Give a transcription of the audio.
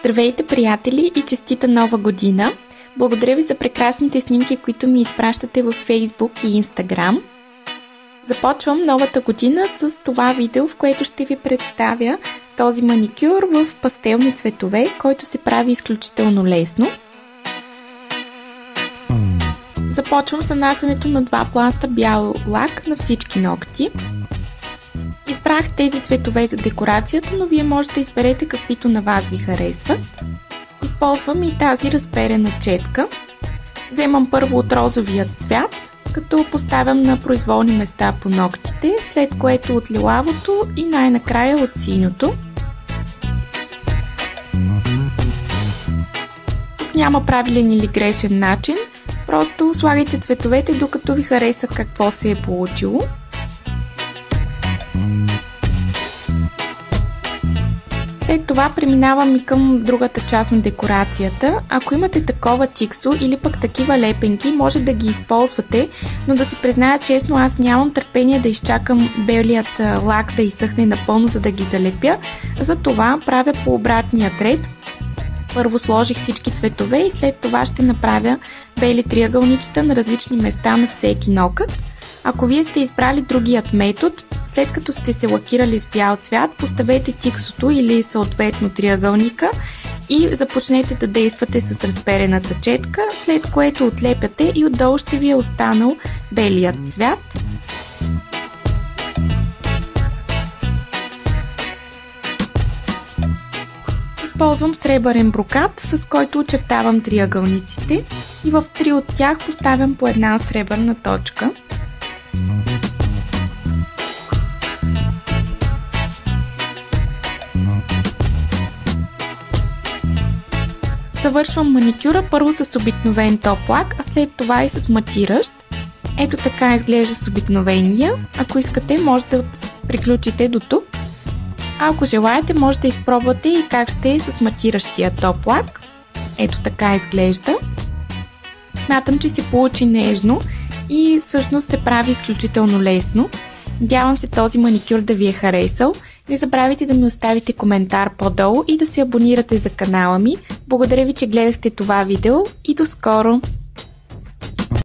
Здравейте, приятели, и честита нова година! Благодаря ви за прекрасните снимки, които ми изпращате във Facebook и Instagram. Започвам новата година с това видео, в което ще ви представя този маникюр в пастелни цветове, който се прави изключително лесно. Започвам с нанасянето на 2 пласта бял лак на всички ногти. Избрах тези цветове за декорацията, но вие можете да изберете каквито на вас ви харесват. Използвам и тази разперена четка. Вземам първо от розовия цвят, като поставям на произволни места по ногтите, след което от лилавото и най-накрая от синьото. Тук няма правилен или грешен начин, просто слагайте цветовете докато ви хареса какво се е получило. След това преминавам и към другата част на декорацията. Ако имате такова тиксо или пък такива лепенки, може да ги използвате, но да си призная честно, аз нямам търпение да изчакам белият лак да изсъхне напълно, за да ги залепя. Затова правя по обратния ред. Първо сложих всички цветове и след това ще направя бели триъгълничета на различни места на всеки нокът. Ако вие сте избрали другият метод, след като сте се лакирали с бял цвят, поставете тиксото или съответно триъгълника и започнете да действате с разперената четка, след което отлепяте и отдолу ще ви е останал белият цвят. Използвам сребърен брокат, с който очертавам триъгълниците и в 3 от тях поставям по една сребърна точка. Завършвам маникюра първо с обикновен топ лак, а след това и с матиращ. Ето така изглежда с обикновения. Ако искате, може да приключите до тук. А ако желаете, може да изпробвате и как ще е с матиращия топ лак. Ето така изглежда. Смятам, че се получи нежно и всъщност се прави изключително лесно. Надявам се този маникюр да ви е харесал. Не забравяйте да ми оставите коментар по-долу и да се абонирате за канала ми. Благодаря ви, че гледахте това видео и до скоро!